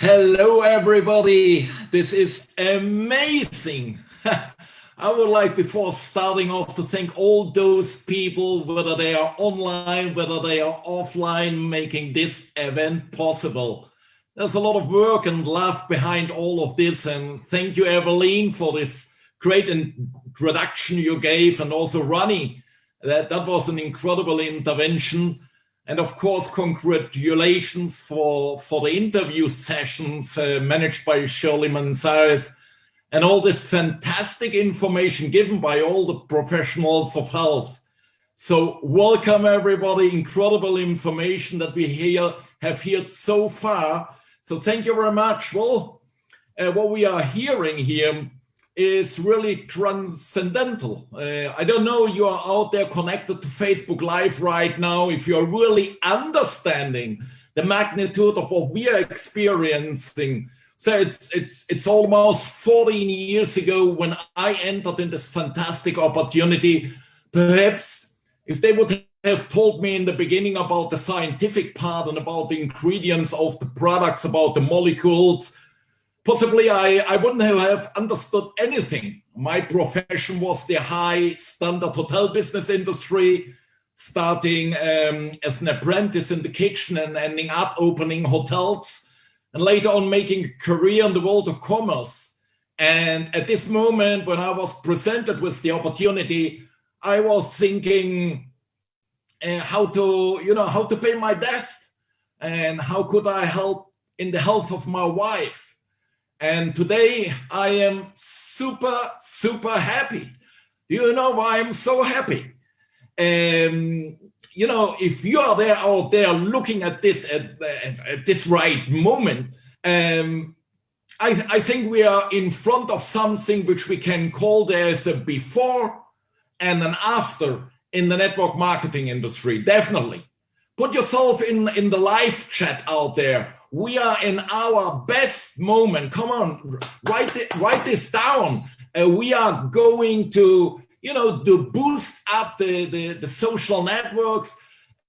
Hello, everybody. This is amazing. I would like, before starting off, to thank all those people, whether they are online, whether they are offline, making this event possible. There's a lot of work and love behind all of this. And thank you, Evelyn, for this great introduction you gave. And also Ronnie, that was an incredible intervention. And of course, congratulations for the interview sessions managed by Shirley Manzares and all this fantastic information given by all the professionals of health. So welcome, everybody. Incredible information that we have heard so far. So thank you very much. Well, what we are hearing here is really transcendental. I don't know, you are out there connected to Facebook Live right now, if you're really understanding the magnitude of what we are experiencing. So it's almost 14 years ago when I entered in this fantastic opportunity. Perhaps if they would have told me in the beginning about the scientific part and about the ingredients of the products, about the molecules, possibly I wouldn't have understood anything. My profession was the high standard hotel business industry, starting as an apprentice in the kitchen and ending up opening hotels, and later on making a career in the world of commerce. And at this moment, when I was presented with the opportunity, I was thinking how to pay my debt and how could I help in the health of my wife. And today I am super, super happy. Do you know why I'm so happy? If you are there out there looking at this at this right moment, I think we are in front of something which we can call there's a before and an after in the network marketing industry. Definitely. Put yourself in the live chat out there. We are in our best moment. Come on, write this down. We are going to, to boost up the social networks.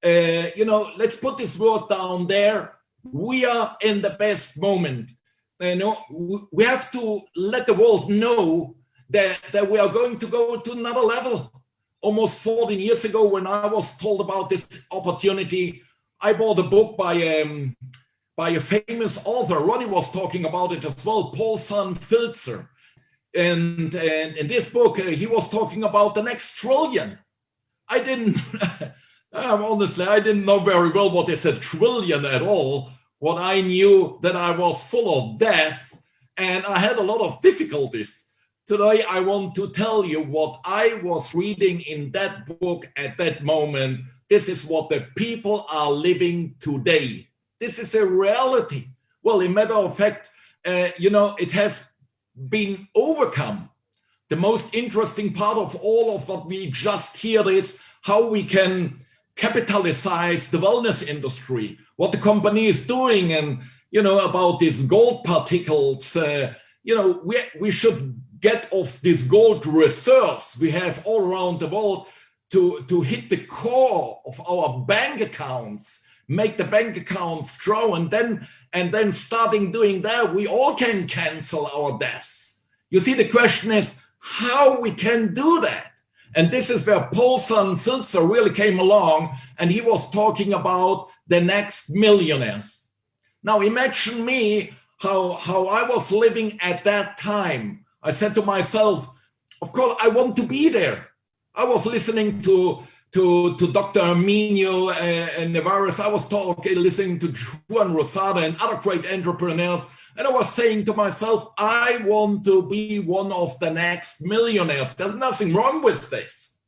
Let's put this word down there. We are in the best moment. We have to let the world know that we are going to go to another level. Almost 14 years ago, when I was told about this opportunity, I bought a book by a famous author. Ronnie was talking about it as well, Paul Filzer. And in this book, he was talking about the next trillion. I didn't, honestly, I didn't know very well what is a trillion at all. What I knew that I was full of death and I had a lot of difficulties. Today, I want to tell you what I was reading in that book at that moment. This is what the people are living today. This is a reality. Well, in matter of fact, it has been overcome. The most interesting part of all of what we just hear is how we can capitalize the wellness industry, what the company is doing, and about these gold particles. We should get off these gold reserves we have all around the world to hit the core of our bank accounts, make the bank accounts grow, and then starting doing that, we all can cancel our debts. You see, the question is how we can do that. And this is where Paul Filzer really came along, and he was talking about the next millionaires. Now imagine me, how I was living at that time. I said to myself, of course, I want to be there. I was listening to Dr. Arminio Nevares. I was listening to Juan Rosada and other great entrepreneurs. And I was saying to myself, I want to be one of the next millionaires. There's nothing wrong with this.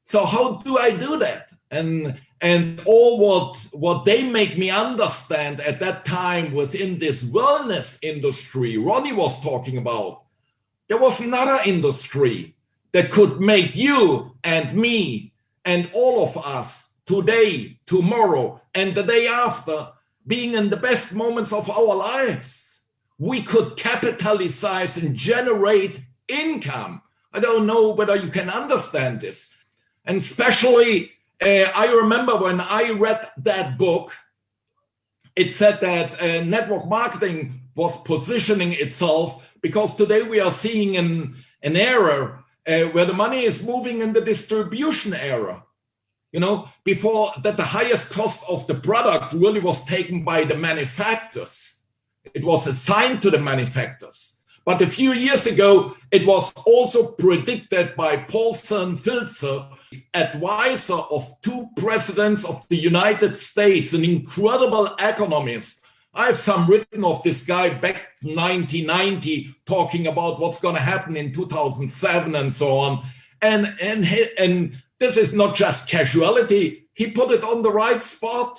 So how do I do that? And all what they make me understand at that time within this wellness industry Ronnie was talking about, there was another industry that could make you and me and all of us today, tomorrow, and the day after being in the best moments of our lives. We could capitalize and generate income. I don't know whether you can understand this. And especially, I remember when I read that book, it said that network marketing was positioning itself because today we are seeing an era where the money is moving in the distribution era. You know, before that, the highest cost of the product really was taken by the manufacturers. It was assigned to the manufacturers. But a few years ago, it was also predicted by Paulson Filzer, advisor of 2 presidents of the United States, an incredible economist. I have some written of this guy back in 1990, talking about what's going to happen in 2007 and so on. And this is not just casuality. He put it on the right spot.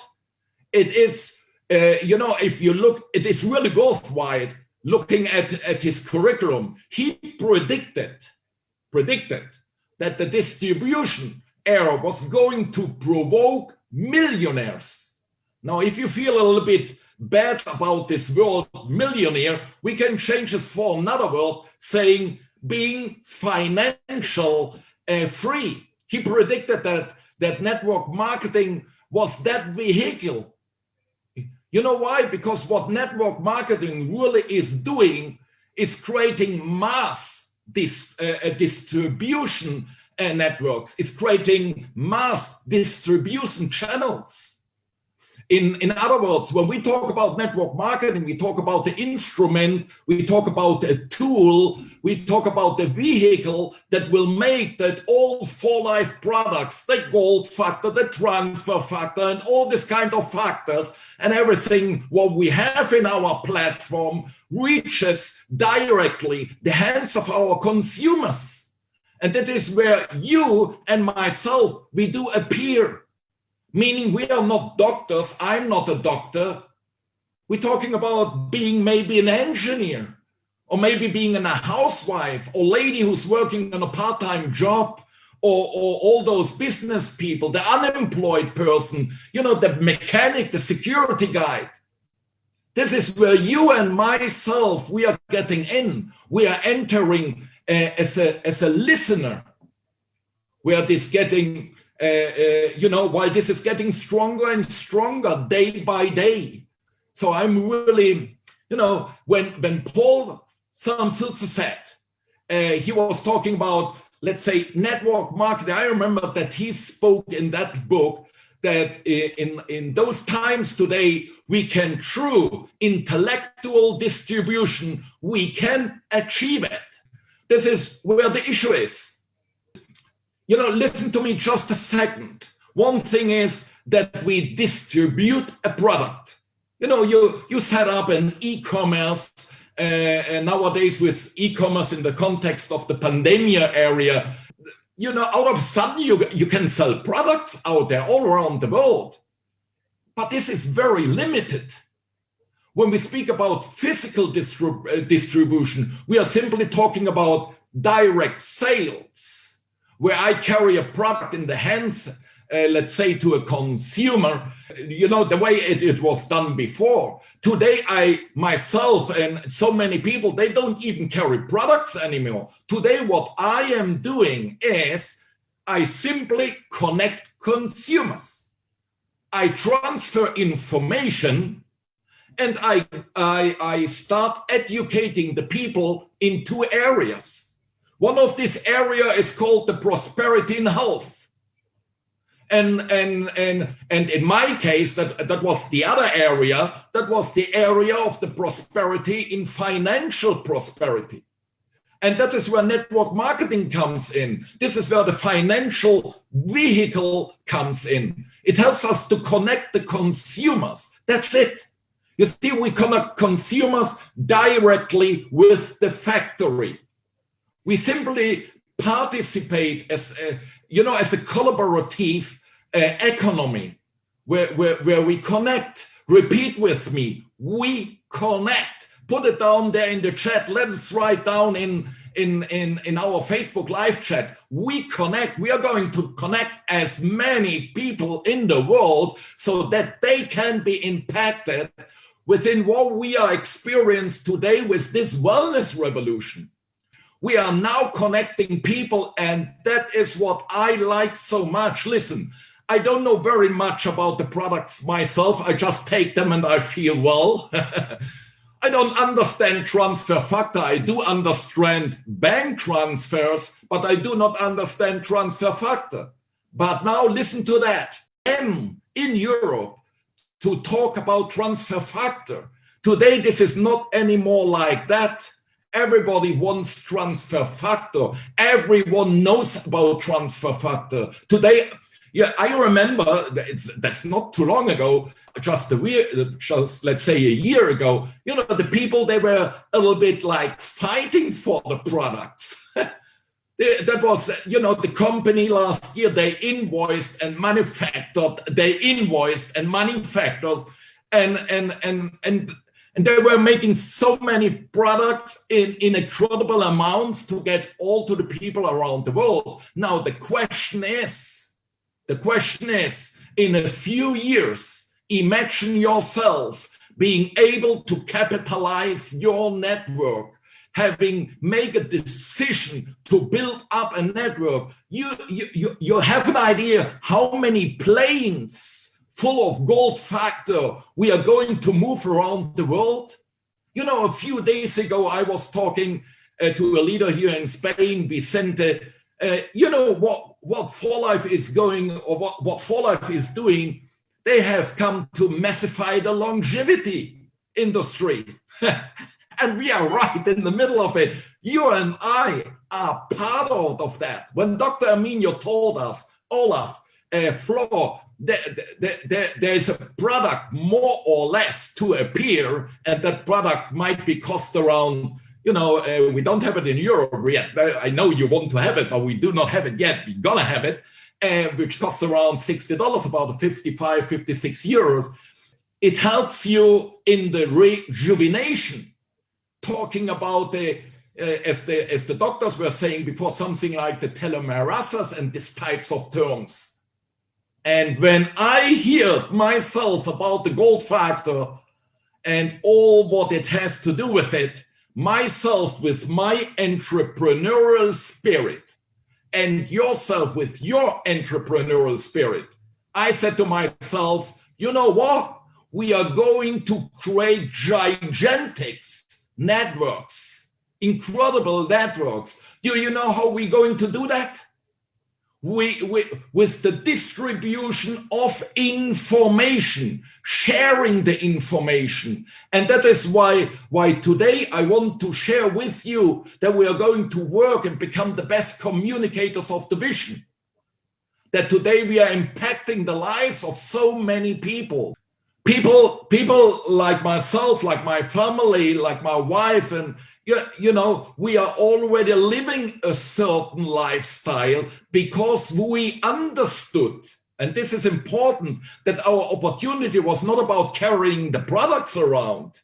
It is, you know, if you look, it is really worthwhile looking at his curriculum. He predicted that the distribution era was going to provoke millionaires. Now, if you feel a little bit bad about this word millionaire, we can change this for another word, saying being financial free. He predicted that network marketing was that vehicle. You know why? Because what network marketing really is doing is creating mass distribution networks, is creating mass distribution channels. In other words, when we talk about network marketing, we talk about the instrument, we talk about a tool, we talk about the vehicle that will make that all 4 life products, the gold factor, the transfer factor, and all this kind of factors, and everything what we have in our platform reaches directly the hands of our consumers. And that is where you and myself, we do appear. Meaning we are not doctors. I'm not a doctor. We're talking about being maybe an engineer, or maybe being a housewife, or lady who's working on a part-time job, or all those business people, the unemployed person, you know, the mechanic, the security guy. This is where you and myself, we are getting in. We are entering as a listener. We are this getting... you know, while this is getting stronger and stronger day by day. So I'm really, you know, when Paul Filzer said, he was talking about, let's say, network marketing. I remember that he spoke in that book that in those times today, we can, through intellectual distribution, we can achieve it. This is where the issue is. You know, listen to me just a second. One thing is that we distribute a product. You know, you set up an e-commerce, nowadays with e-commerce in the context of the pandemic area, you know, out of a sudden you can sell products out there all around the world. But this is very limited. When we speak about physical distribution, we are simply talking about direct sales, where I carry a product in the hands, let's say, to a consumer, you know, the way it was done before. Today, I myself and so many people, they don't even carry products anymore. Today, what I am doing is I simply connect consumers. I transfer information, and I start educating the people in 2 areas. One of this area is called the prosperity in health. And in my case, that was the other area, that was the area of the prosperity in financial prosperity. And that is where network marketing comes in. This is where the financial vehicle comes in. It helps us to connect the consumers. That's it. You see, we connect consumers directly with the factory. We simply participate as a, you know, as a collaborative economy where we connect. Repeat with me. We connect. Put it down there in the chat. Let us write down in our Facebook live chat. We connect. We are going to connect as many people in the world so that they can be impacted within what we are experiencing today with this wellness revolution. We are now connecting people, and that is what I like so much. Listen, I don't know very much about the products myself. I just take them and I feel well. I don't understand transfer factor. I do understand bank transfers, but I do not understand transfer factor. But now listen to that. In Europe, to talk about transfer factor. Today, this is not anymore like that. Everybody wants transfer factor. Everyone knows about transfer factor. Today, yeah, I remember that's not too long ago, just let's say a year ago, you know, the people, they were a little bit like fighting for the products. That was, you know, the company last year, they invoiced and manufactured, and they were making so many products in incredible amounts to get all to the people around the world. Now, the question is, in a few years, imagine yourself being able to capitalize your network, having made a decision to build up a network. You have an idea how many planes full of gold factor we are going to move around the world. You know, a few days ago, I was talking to a leader here in Spain, Vicente. You know what For Life is going, or what For Life is doing. They have come to massify the longevity industry. And we are right in the middle of it. You and I are part of that. When Dr. Arminio told us, Olaf, Flo, there's a product more or less to appear, and that product might be cost around, you know, we don't have it in Europe yet. I know you want to have it, but we do not have it yet. We're gonna have it, which costs around $60, about 55, 56 euros. It helps you in the rejuvenation. Talking about as the doctors were saying before, something like the telomerase and these types of terms. And when I hear myself about the gold factor and all what it has to do with it, myself with my entrepreneurial spirit and yourself with your entrepreneurial spirit, I said to myself, you know what? We are going to create gigantic networks, incredible networks. Do you know how we're going to do that? With the distribution of information, sharing the information. And that is why today I want to share with you that we are going to work and become the best communicators of the vision. That today we are impacting the lives of so many people. People like myself, like my family, like my wife, and you know, we are already living a certain lifestyle because we understood, and this is important, that our opportunity was not about carrying the products around,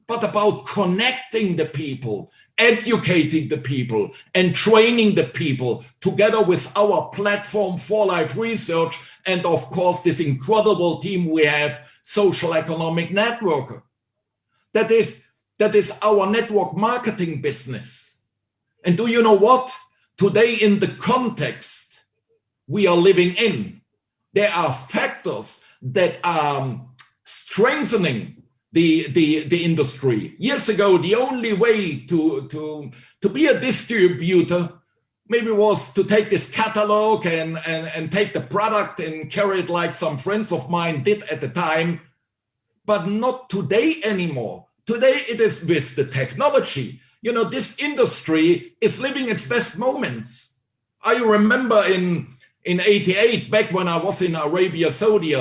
but about connecting the people, educating the people, and training the people together with our platform For Life Research, and of course this incredible team we have, Social Economic Networker. That is our network marketing business. And do you know what? Today, in the context we are living in, there are factors that are strengthening the industry. Years ago, the only way to be a distributor maybe was to take this catalog and take the product and carry it like some friends of mine did at the time, but not today anymore. Today it is with the technology. You know, this industry is living its best moments. I remember in 88, back when I was in Arabia Saudi,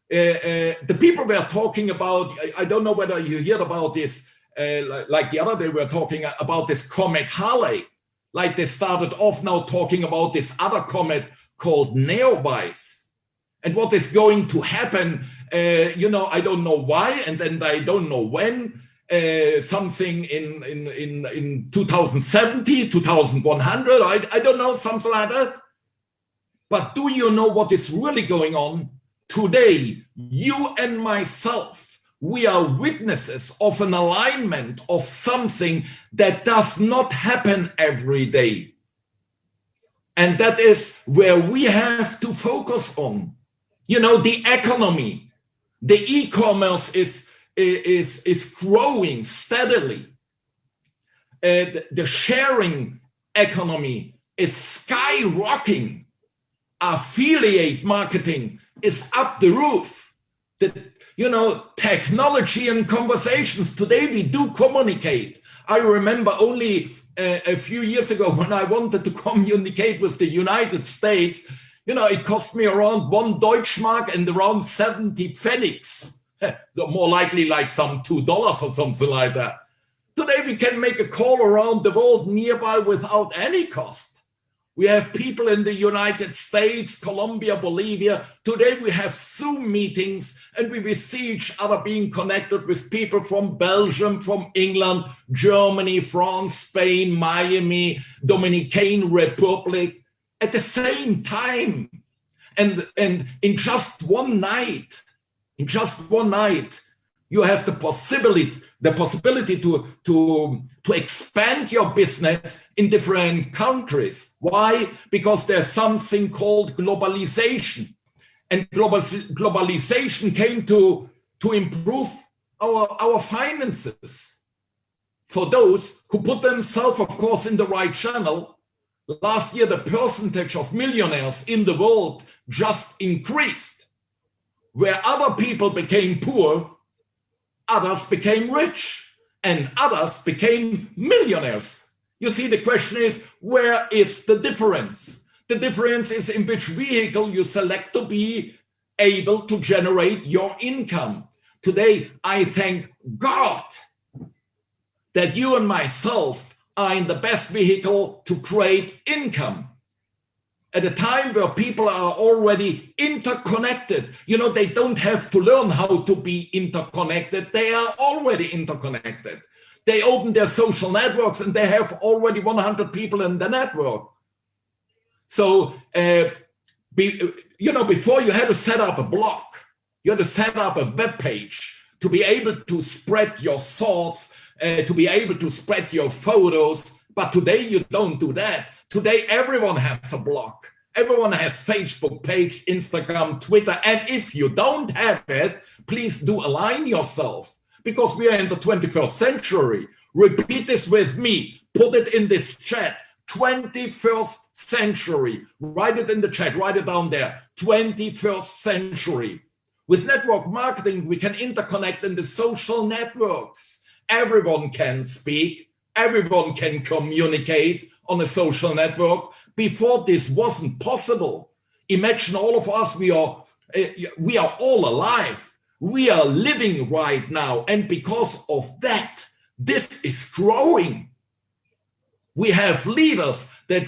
the people were talking about, I don't know whether you heard about this, like the other day we were talking about this comet Halley. Like they started off now talking about this other comet called Neowise. And what is going to happen, you know, I don't know why, and then I don't know when, something in 2070, 2100, I don't know, something like that. But do you know what is really going on? Today, you and myself, we are witnesses of an alignment of something that does not happen every day. And that is where we have to focus on. You know, the economy, the e-commerce is growing steadily. The sharing economy is skyrocketing. Affiliate marketing is up the roof. You know, technology and conversations. Today we do communicate. I remember only a few years ago when I wanted to communicate with the United States, you know, it cost me around 1 Deutschmark and around 70 Pfennigs. More likely like some $2 or something like that. Today we can make a call around the world nearby without any cost. We have people in the United States, Colombia, Bolivia. Today we have Zoom meetings and we will see each other being connected with people from Belgium, from England, Germany, France, Spain, Miami, Dominican Republic at the same time. And in just one night, you have the possibility to expand your business in different countries. Why? Because there's something called globalization, and globalization came to improve our finances. For those who put themselves, of course, in the right channel, last year the percentage of millionaires in the world just increased. Where other people became poor, others became rich, and others became millionaires. You see, the question is, where is the difference? The difference is in which vehicle you select to be able to generate your income. Today, I thank God that you and myself are in the best vehicle to create income. At a time where people are already interconnected, you know, they don't have to learn how to be interconnected. They are already interconnected. They open their social networks and they have already 100 people in the network. So, you know, before you had to set up a blog, you had to set up a web page to be able to spread your thoughts, to be able to spread your photos. But today you don't do that. Today, everyone has a blog. Everyone has Facebook page, Instagram, Twitter. And if you don't have it, please do align yourself, because we are in the 21st century. Repeat this with me. Put it in this chat. 21st century. Write it in the chat. Write it down there. 21st century. With network marketing, we can interconnect in the social networks. Everyone can speak. Everyone can communicate on a social network. Before this wasn't possible. Imagine all of us, we are all alive. We are living right now. And because of that, this is growing. We have leaders that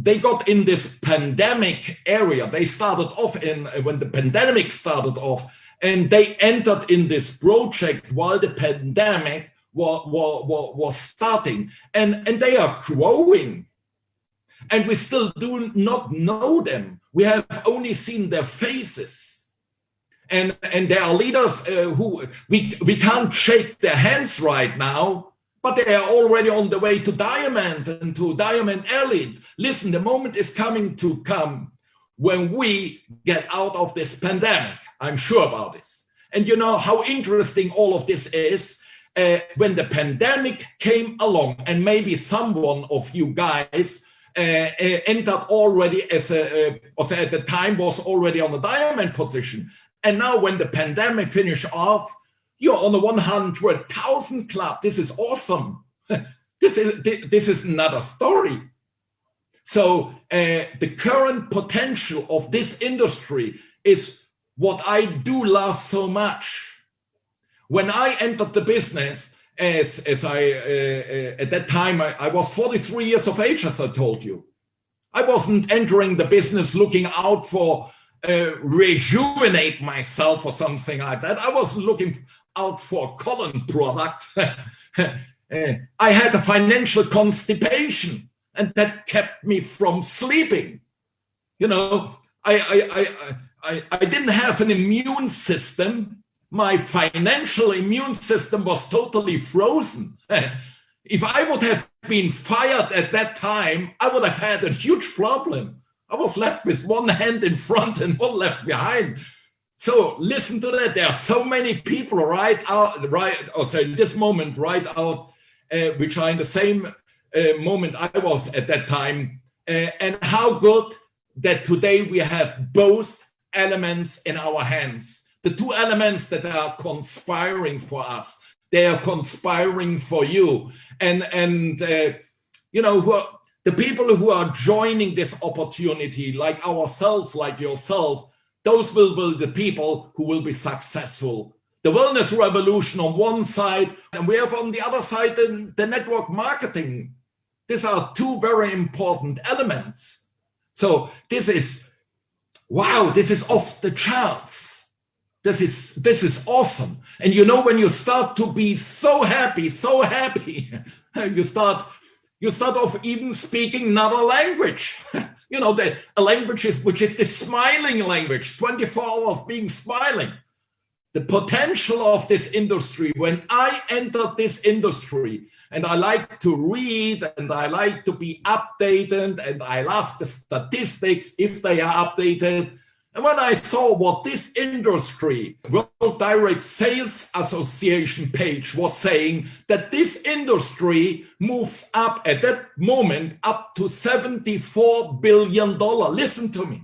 they got in this pandemic area. They started off when the pandemic started off, and they entered in this project while the pandemic was starting, and they are growing, and we still do not know them. We have only seen their faces, and there are leaders who we can't shake their hands right now, but they are already on the way to Diamond and to Diamond Elite. Listen, the moment is coming when we get out of this pandemic. I'm sure about this. And you know how interesting all of this is. When the pandemic came along, and maybe someone of you guys entered already at the time was already on the diamond position. And now when the pandemic finished off, you're on the 100,000 club. This is awesome. This is another story. So the current potential of this industry is what I do love so much. When I entered the business, at that time, I was 43 years of age, as I told you. I wasn't entering the business looking out for rejuvenate myself or something like that. I was looking out for a colon product. I had a financial constipation, and that kept me from sleeping. You know, I didn't have an immune system. My financial immune system was totally frozen. If I would have been fired at that time, I would have had a huge problem. I was left with one hand in front and one left behind. So listen to that. There are so many people in this moment right out, which are in the same moment I was at that time. And how good that today we have both elements in our hands. The two elements that are conspiring for us, they are conspiring for you. And you know, the people who are joining this opportunity, like ourselves, like yourself, those will be the people who will be successful. The wellness revolution on one side, and we have on the other side the network marketing. These are two very important elements. So this is, wow, this is off the charts. This is awesome. And you know, when you start to be so happy, you start off even speaking another language. You know, a language which is the smiling language, 24 hours being smiling. The potential of this industry, when I entered this industry, and I like to read and I like to be updated and I love the statistics if they are updated. And when I saw what this industry, World Direct Sales Association page was saying, that this industry moves up at that moment up to $74 billion. Listen to me.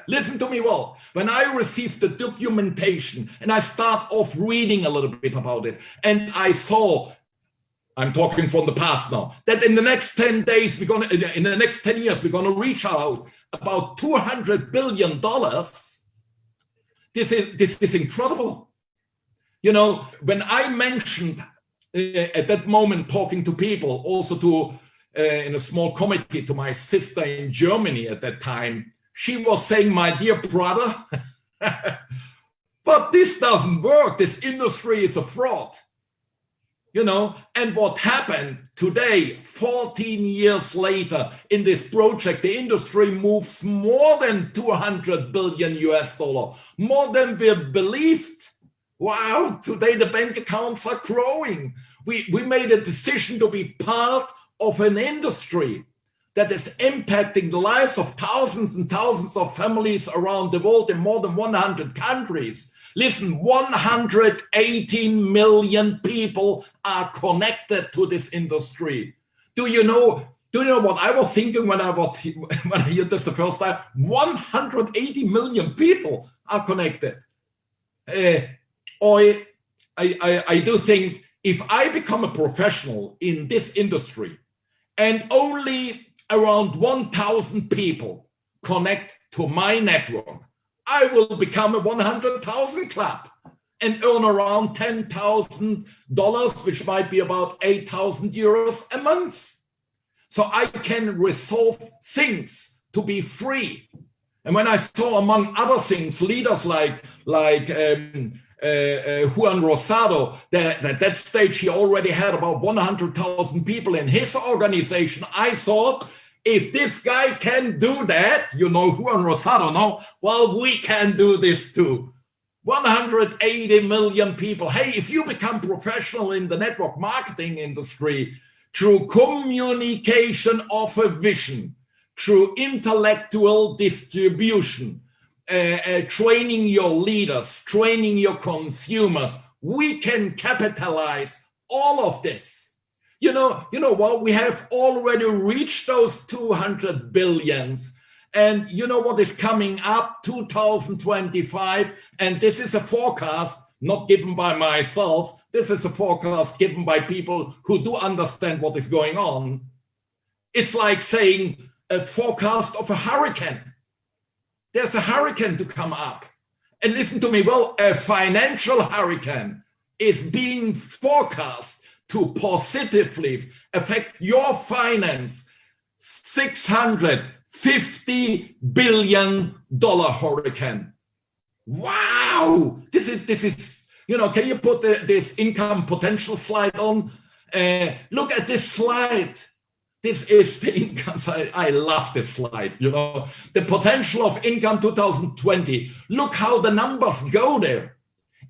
Listen to me well. When I received the documentation and I start off reading a little bit about it, and I saw, I'm talking from the past now, that in the next 10 days, in the next 10 years, we're going to reach out about $200 billion. This is incredible. You know, when I mentioned at that moment, talking to people, also to in a small committee to my sister in Germany at that time, she was saying, my dear brother, but this doesn't work. This industry is a fraud. You know, and what happened today, 14 years later, in this project, the industry moves more than 200 billion US dollar, more than we believed. Wow, today the bank accounts are growing. We made a decision to be part of an industry that is impacting the lives of thousands and thousands of families around the world in more than 100 countries. Listen, 118 million people are connected to this industry. Do you know what I was thinking when I heard this the first time? 180 million people are connected. I do think if I become a professional in this industry and only around 1,000 people connect to my network, I will become a 100,000 club and earn around $10,000, which might be about 8,000 euros a month. So I can resolve things to be free. And when I saw, among other things, leaders like Juan Rosado, that at that stage he already had about 100,000 people in his organization, I thought, if this guy can do that, you know, Juan Rosado, no? Well, we can do this too. 180 million people. Hey, if you become professional in the network marketing industry through communication of a vision, through intellectual distribution, training your leaders, training your consumers, we can capitalize all of this. You know what? We have already reached those 200 billions. And you know what is coming up? 2025. And this is a forecast not given by myself. This is a forecast given by people who do understand what is going on. It's like saying a forecast of a hurricane. There's a hurricane to come up. And listen to me well, a financial hurricane is being forecast to positively affect your finance. $650 billion hurricane. Wow, this is, you know, can you put this income potential slide on? Look at this slide. This is the income side. I love this slide, you know, the potential of income 2020. Look how the numbers go there.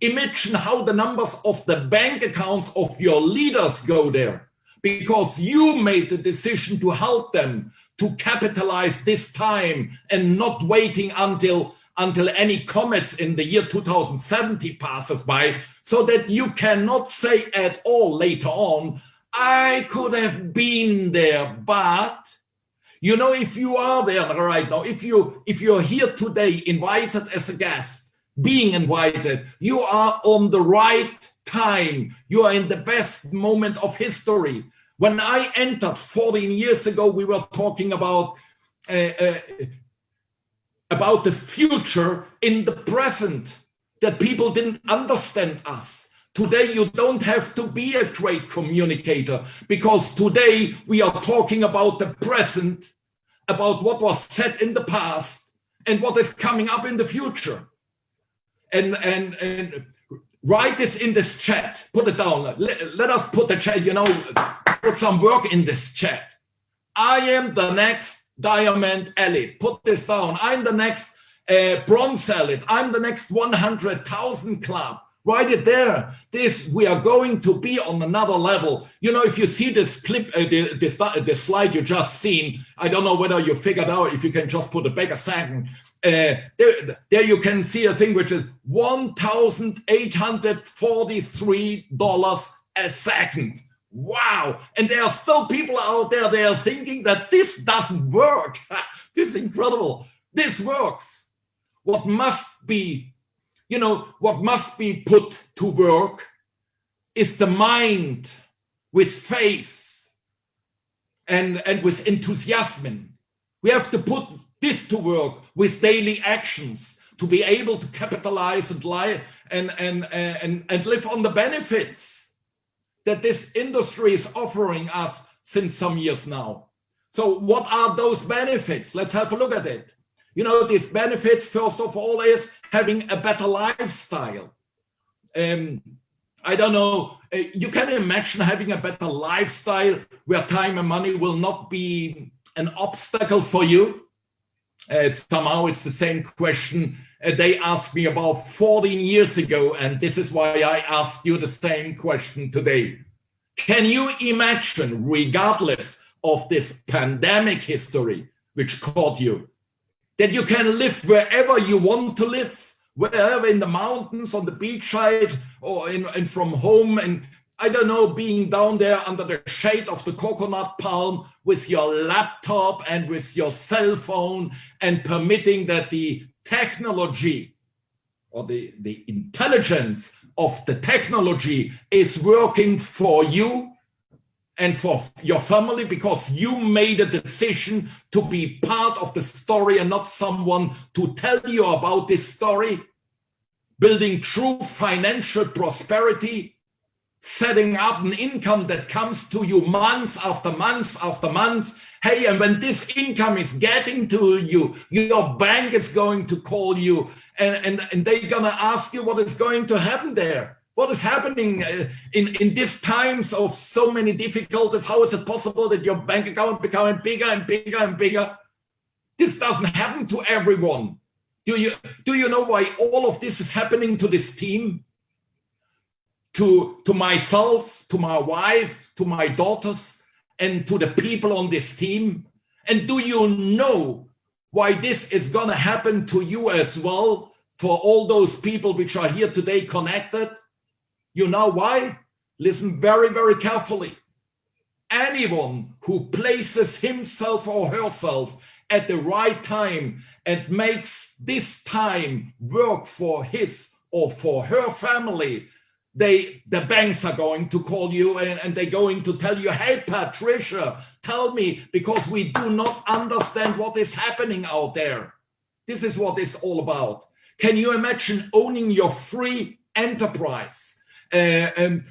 Imagine how the numbers of the bank accounts of your leaders go there, because you made the decision to help them to capitalize this time and not waiting until any comets in the year 2070 passes by, so that you cannot say at all later on, I could have been there, but you know, if you are there right now, if you're here today, invited as a guest, being invited, you are on the right time. You are in the best moment of history. When I entered 14 years ago, we were talking about the future in the present, that people didn't understand us. Today, you don't have to be a great communicator, because today we are talking about the present, about what was said in the past and what is coming up in the future. And write this in this chat, put it down. Let us put the chat, you know, put some work in this chat. I am the next diamond elite. Put this down. I'm the next bronze elite. I'm the next 100,000 club. Write it there. We are going to be on another level. You know, if you see this clip, this slide you just seen, I don't know whether you figured out, if you can just put it back a second. There you can see a thing which is $1,843 a second. Wow. And there are still people out there, they are thinking that this doesn't work. This is incredible. This works. What must be, you know, what must be put to work is the mind with faith and with enthusiasm. We have to put this to work with daily actions to be able to capitalize and live and live on the benefits that this industry is offering us since some years now. So what are those benefits? Let's have a look at it. You know, these benefits, first of all, is having a better lifestyle. I don't know, you can imagine having a better lifestyle where time and money will not be an obstacle for you. Somehow it's the same question they asked me about 14 years ago, and this is why I asked you the same question today. Can you imagine, regardless of this pandemic history which caught you, that you can live wherever you want to live, wherever, in the mountains, on the beachside, or in from home, and I don't know, being down there under the shade of the coconut palm with your laptop and with your cell phone, and permitting that the technology or the intelligence of the technology is working for you and for your family, because you made a decision to be part of the story and not someone to tell you about this story. Building true financial prosperity, setting up an income that comes to you months after months after months. Hey, and when this income is getting to you, your bank is going to call you and they're gonna ask you what is going to happen there. What is happening in these times of so many difficulties? How is it possible that your bank account becoming bigger and bigger and bigger? This doesn't happen to everyone. Do you know why all of this is happening to this team? To myself, to my wife, to my daughters, and to the people on this team? And do you know why this is gonna happen to you as well, for all those people which are here today connected? You know why? Listen very, very carefully. Anyone who places himself or herself at the right time and makes this time work for his or for her family, the banks are going to call you and they're going to tell you, hey, Patricia, tell me, because we do not understand what is happening out there. This is what it's all about. Can you imagine owning your free enterprise?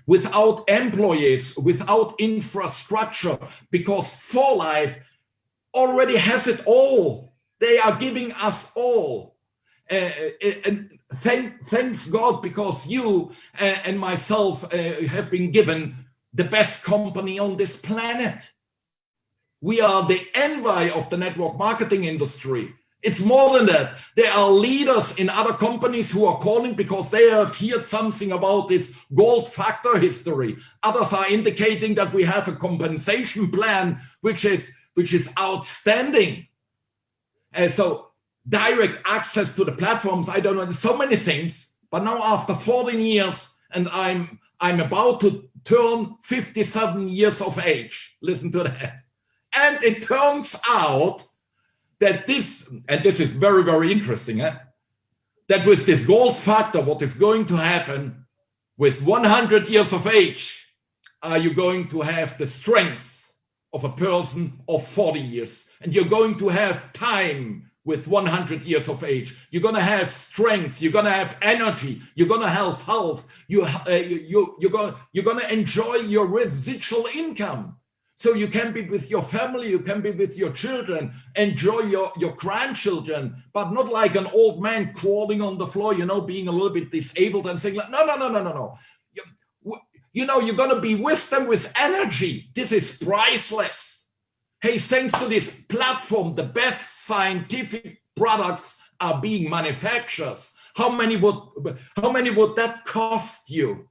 Without employees, without infrastructure, because 4Life already has it all. They are giving us all. And thanks God, because you and myself have been given the best company on this planet. We are the envy of the network marketing industry. It's more than that. There are leaders in other companies who are calling because they have heard something about this gold factor history. Others are indicating that we have a compensation plan which is which is outstanding. So direct access to the platforms, I don't know, so many things. But now after 14 years, and I'm about to turn 57 years of age, listen to that. And it turns out that this, and this is very, very interesting, that with this gold factor, what is going to happen with 100 years of age, are you going to have the strength of a person of 40 years, and you're going to have time with 100 years of age. You're going to have strength, you're going to have energy, you're going to have health, you're going to enjoy your residual income. So you can be with your family, you can be with your children, enjoy your grandchildren, but not like an old man crawling on the floor, you know, being a little bit disabled and saying, like, no. You know, you're going to be with them with energy. This is priceless. Hey, thanks to this platform, the best scientific products are being manufactured. How many would that cost you?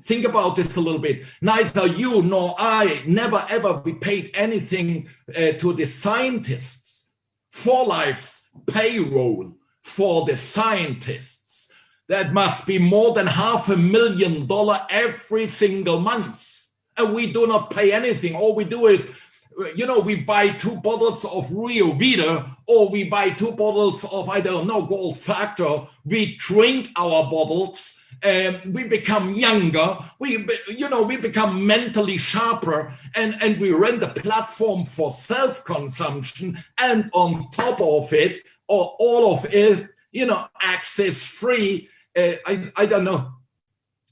Think about this a little bit. Neither you nor I never ever be paid anything to the scientists. 4 lives payroll for the scientists. That must be more than $500,000 every single month. And we do not pay anything. All we do is, you know, we buy 2 bottles of Rio Vida, or we buy 2 bottles of, I don't know, Gold Factor. We drink our bottles. We become younger, we become mentally sharper, and we rent a platform for self-consumption, and on top of it, or all of it, you know, access free, I don't know,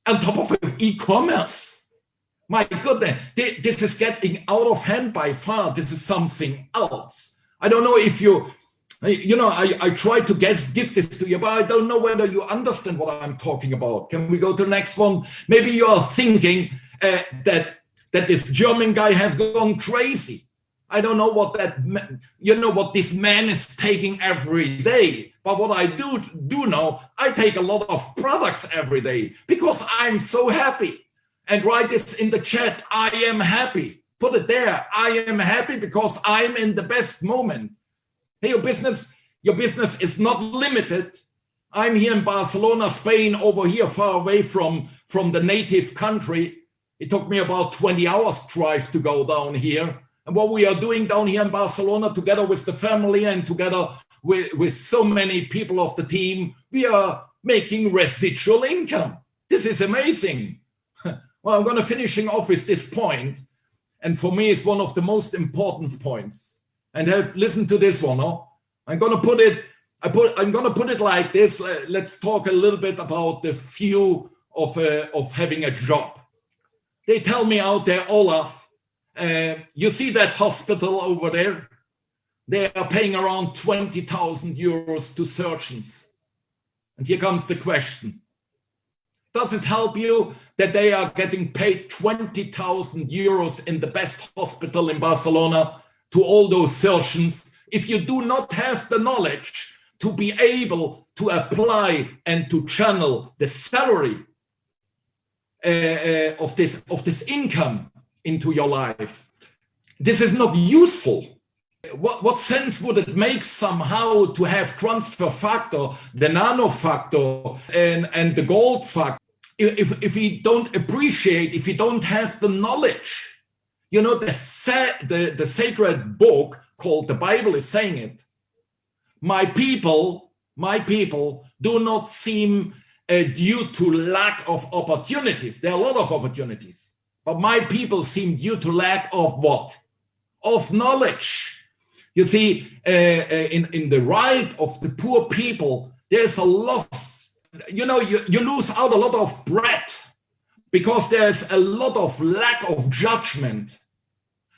on top of it, e-commerce. My goodness, this is getting out of hand by far. This is something else. I don't know if you know, I try to give this to you, but I don't know whether you understand what I'm talking about. Can we go to the next one? Maybe you are thinking that this German guy has gone crazy. I don't know what what this man is taking every day. But what I do know, I take a lot of products every day because I'm so happy. And write this in the chat, I am happy. Put it there, I am happy because I'm in the best moment. Hey, your business is not limited. I'm here in Barcelona, Spain, over here, far away from the native country. It took me about 20 hours drive to go down here. And what we are doing down here in Barcelona, together with the family and together with so many people of the team, we are making residual income. This is amazing. Well, I'm going to finishing off with this point. And for me, it's one of the most important points. And listen to this one. Oh, I'm going to put it like this. Let's talk a little bit about the view of having a job. They tell me out there, Olaf, you see that hospital over there? They are paying around 20,000 euros to surgeons. And here comes the question. Does it help you that they are getting paid 20,000 euros in the best hospital in Barcelona to all those surgeons if you do not have the knowledge to be able to apply and to channel the salary of this income into your life? This is not useful. What sense would it make somehow to have transfer factor, the nano factor, and the gold factor if we don't appreciate, if we don't have the knowledge? You know, the sacred book called the Bible is saying it. My people do not seem due to lack of opportunities. There are a lot of opportunities, but my people seem due to lack of what? Of knowledge. You see, in the right of the poor people, there's a loss. You know, you lose out a lot of bread because there's a lot of lack of judgment,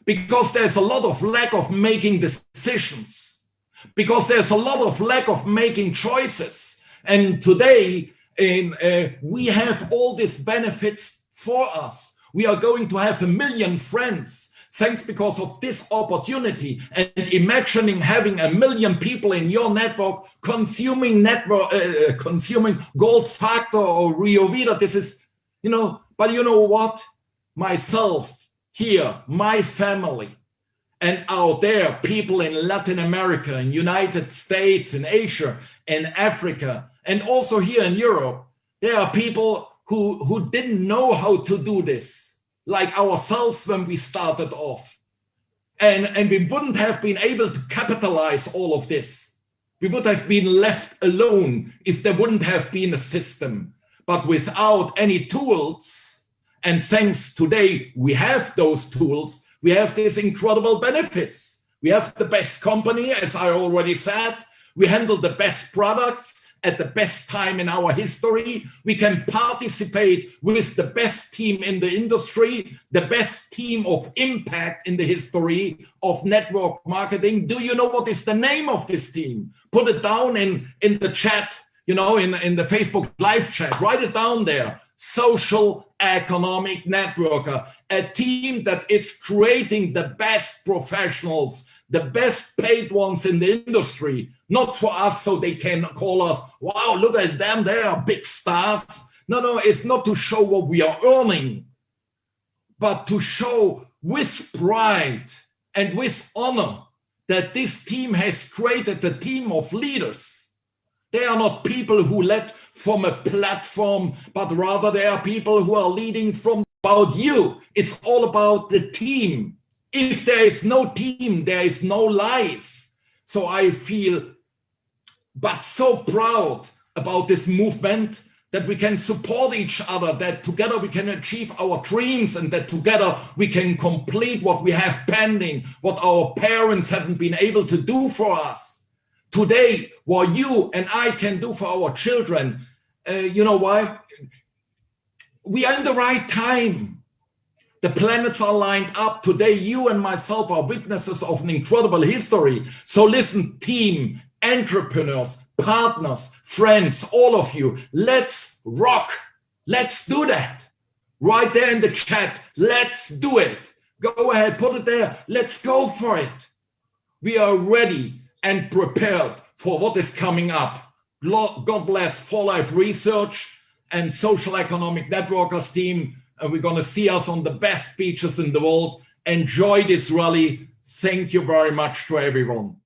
because there's a lot of lack of making decisions, because there's a lot of lack of making choices. And today, we have all these benefits for us. We are going to have 1 million friends thanks because of this opportunity. And imagining having 1 million people in your network consuming Gold Factor or Rio Vida. This is, you know, but you know what? Myself here, my family, And out there, people in Latin America, in United States, in Asia, in Africa, and also here in Europe, there are people who didn't know how to do this, like ourselves when we started off. And we wouldn't have been able to capitalize all of this. We would have been left alone if there wouldn't have been a system. But without any tools, and thanks today we have those tools, we have these incredible benefits. We have the best company, as I already said. We handle the best products at the best time in our history. We can participate with the best team in the industry, the best team of impact in the history of network marketing. Do you know what is the name of this team? Put it down in the chat, you know, in the Facebook live chat. Write it down there. Social Economic Networker, a team that is creating the best professionals, the best paid ones in the industry, not for us so they can call us, wow, look at them, they are big stars. No, it's not to show what we are earning, but to show with pride and with honor that this team has created a team of leaders. They are not people who led from a platform, but rather they are people who are leading from about you. It's all about the team. If there is no team, there is no life. So I feel but so proud about this movement, that we can support each other, that together we can achieve our dreams, and that together we can complete what we have pending, what our parents haven't been able to do for us. Today, what you and I can do for our children, you know why? We are in the right time. The planets are lined up. Today, you and myself are witnesses of an incredible history. So listen, team, entrepreneurs, partners, friends, all of you, let's rock. Let's do that. Right there in the chat, let's do it. Go ahead, put it there. Let's go for it. We are ready and prepared for what is coming up. God bless For Life Research and Social Economic Networkers team. And we're going to see us on the best beaches in the world. Enjoy this rally. Thank you very much to everyone.